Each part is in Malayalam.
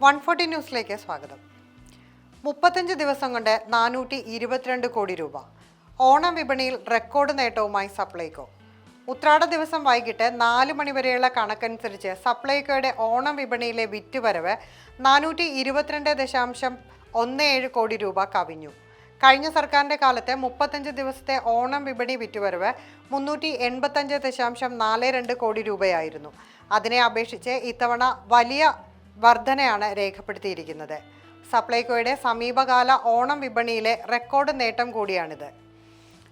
140 ന്യൂസിലേക്ക് സ്വാഗതം. 35 ദിവസം കൊണ്ട് 422 കോടി രൂപ. ഓണം വിപണിയിൽ റെക്കോർഡ് നേട്ടവുമായി സപ്ലൈകോ. ഉത്രാട ദിവസം വൈകിട്ട് 4 മണിവരെയുള്ള കണക്കനുസരിച്ച് സപ്ലൈകോയുടെ ഓണം വിപണിയിലെ വിറ്റുവരവ് 422.17 കോടി രൂപ കവിഞ്ഞു. കഴിഞ്ഞ സർക്കാരിന്റെ കാലത്ത് 35 ദിവസത്തെ ഓണം വിപണി വിറ്റുവരവ് 385.42 കോടി രൂപയായിരുന്നു. അതിനെ അപേക്ഷിച്ച് ഇത്തവണ വലിയ വർധനയാണ് രേഖപ്പെടുത്തിയിരിക്കുന്നത്. സപ്ലൈകോയുടെ സമീപകാല ഓണം വിപണിയിലെ റെക്കോർഡ് നേട്ടം കൂടിയാണിത്.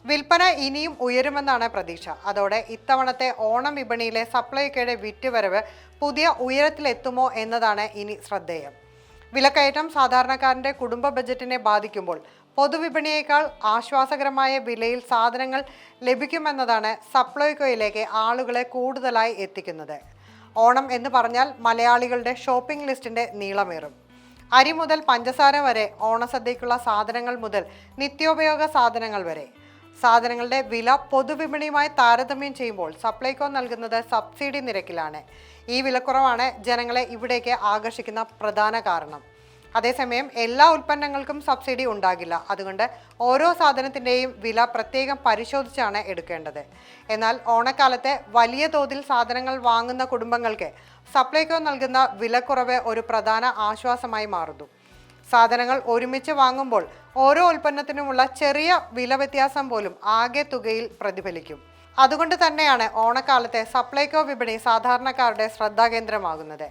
വിൽപ്പന ഇനിയും ഉയരുമെന്നാണ് പ്രതീക്ഷ. അതോടെ ഇത്തവണത്തെ ഓണം വിപണിയിലെ സപ്ലൈകോയുടെ വിറ്റുവരവ് പുതിയ ഉയരത്തിലെത്തുമോ എന്നതാണ് ഇനി ശ്രദ്ധേയം. വിലക്കയറ്റം സാധാരണക്കാരന്റെ കുടുംബ ബജറ്റിനെ ബാധിക്കുമ്പോൾ പൊതുവിപണിയേക്കാൾ ആശ്വാസകരമായ വിലയിൽ സാധനങ്ങൾ ലഭിക്കുമെന്നതാണ് സപ്ലൈകോയിലേക്ക് ആളുകളെ കൂടുതലായി എത്തിക്കുന്നത്. ഓണം എന്ന് പറഞ്ഞാൽ മലയാളികളുടെ ഷോപ്പിംഗ് ലിസ്റ്റിന്റെ നീളമേറും. അരി മുതൽ പഞ്ചസാര വരെ, ഓണസദ്യക്കുള്ള സാധനങ്ങൾ മുതൽ നിത്യോപയോഗ സാധനങ്ങൾ വരെ. സാധനങ്ങളുടെ വില പൊതുവിപണിയുമായി താരതമ്യം ചെയ്യുമ്പോൾ സപ്ലൈകോ നൽകുന്നത് സബ്സിഡി നിരക്കിലാണ്. ഈ വിലക്കുറവാണ് ജനങ്ങളെ ഇവിടേക്ക് ആകർഷിക്കുന്ന പ്രധാന കാരണം. അതേസമയം എല്ലാ ഉൽപ്പന്നങ്ങൾക്കും സബ്സിഡി ഉണ്ടാകില്ല. അതുകൊണ്ട് ഓരോ സാധനത്തിൻ്റെയും വില പ്രത്യേകം പരിശോധിച്ചാണ് എടുക്കേണ്ടത്. എന്നാൽ ഓണക്കാലത്തെ വലിയ തോതിൽ സാധനങ്ങൾ വാങ്ങുന്ന കുടുംബങ്ങൾക്ക് സപ്ലൈകോ നൽകുന്ന വിലക്കുറവ് ഒരു പ്രധാന ആശ്വാസമായി മാറുന്നു. സാധനങ്ങൾ ഒരുമിച്ച് വാങ്ങുമ്പോൾ ഓരോ ഉൽപ്പന്നത്തിനുമുള്ള ചെറിയ വില വ്യത്യാസം പോലും ആകെ തുകയിൽ പ്രതിഫലിക്കും. അതുകൊണ്ട് തന്നെയാണ് ഓണക്കാലത്തെ സപ്ലൈകോ വിപണി സാധാരണക്കാരുടെ ശ്രദ്ധാകേന്ദ്രമാകുന്നത്.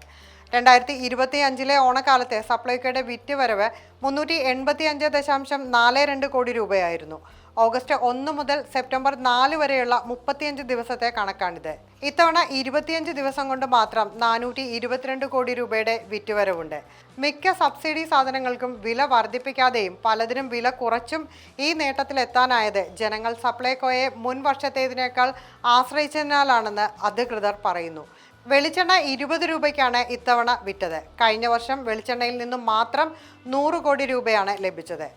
2025 ഓണക്കാലത്തെ സപ്ലൈകോയുടെ വിറ്റുവരവ് 385.42 കോടി രൂപയായിരുന്നു. ഓഗസ്റ്റ് 1 മുതൽ സെപ്റ്റംബർ 4 വരെയുള്ള 35 ദിവസത്തെ കണക്കാണിത്. ഇത്തവണ 25 ദിവസം കൊണ്ട് മാത്രം 422 കോടി രൂപയുടെ വിറ്റുവരവുണ്ട്. മിക്ക സബ്സിഡി സാധനങ്ങൾക്കും വില വർദ്ധിപ്പിക്കാതെയും പലതിനും വില കുറച്ചും ഈ നേട്ടത്തിലെത്താനായത് ജനങ്ങൾ സപ്ലൈകോയെ മുൻ വർഷത്തേതിനേക്കാൾ ആശ്രയിച്ചതിനാലാണെന്ന് അധികൃതർ പറയുന്നു. വെളിച്ചെണ്ണ 20 രൂപയ്ക്കാണ് ഇത്തവണ വിറ്റത്. കഴിഞ്ഞ വർഷം വെളിച്ചെണ്ണയിൽ നിന്നും മാത്രം 100 കോടി രൂപയാണ് ലഭിച്ചത്.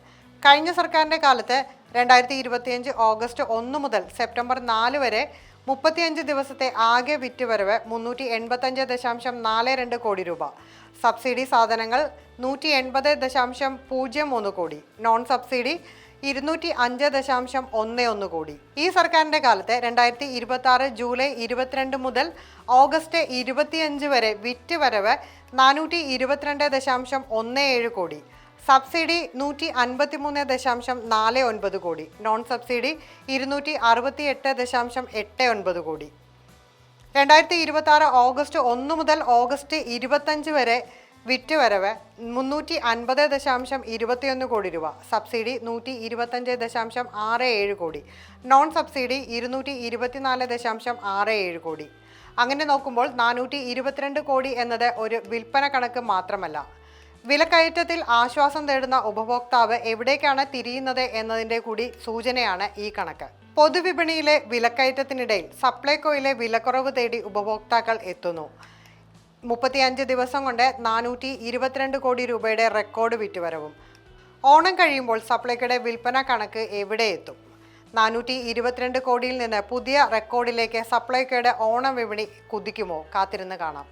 കഴിഞ്ഞ സർക്കാരിൻ്റെ കാലത്ത് 2025 ഓഗസ്റ്റ് 1 മുതൽ സെപ്റ്റംബർ 4 വരെ 35 ദിവസത്തെ ആകെ വിറ്റുവരവ് 385.42 കോടി രൂപ. സബ്സിഡി സാധനങ്ങൾ 180.03 കോടി, നോൺ സബ്സിഡി 205.11 കോടി. ഈ സർക്കാരിൻ്റെ കാലത്ത് 2026 ജൂലൈ 22 മുതൽ ഓഗസ്റ്റ് 25 വരെ വിറ്റുവരവ് 422.17 കോടി, സബ്സിഡി 153.49 കോടി, നോൺ സബ്സിഡി 268.89 കോടി. 2026 ഓഗസ്റ്റ് 1 മുതൽ ഓഗസ്റ്റ് 25 വരെ വിറ്റുവരവ് 350.21 കോടി രൂപ, സബ്സിഡി 125.67 കോടി, നോൺ സബ്സിഡി 224.67 കോടി. അങ്ങനെ നോക്കുമ്പോൾ 422 കോടി എന്നത് ഒരു വിൽപ്പന കണക്ക് മാത്രമല്ല. വിലക്കയറ്റത്തിൽ ആശ്വാസം തേടുന്ന ഉപഭോക്താവ് എവിടേക്കാണ് തിരിയുന്നത് എന്നതിൻ്റെ കൂടി സൂചനയാണ് ഈ കണക്ക്. പൊതുവിപണിയിലെ വിലക്കയറ്റത്തിനിടയിൽ സപ്ലൈകോയിലെ വിലക്കുറവ് തേടി ഉപഭോക്താക്കൾ എത്തുന്നു. 35 ദിവസം കൊണ്ട് 422 കോടി രൂപയുടെ റെക്കോർഡ് വിറ്റുവരവും. ഓണം കഴിയുമ്പോൾ സപ്ലൈകോയുടെ വിൽപ്പന കണക്ക് എവിടെ എത്തും? 422 കോടിയിൽ നിന്ന് പുതിയ റെക്കോർഡിലേക്ക് സപ്ലൈകോയുടെ ഓണം വിപണി കുതിക്കുമോ? കാത്തിരുന്ന് കാണാം.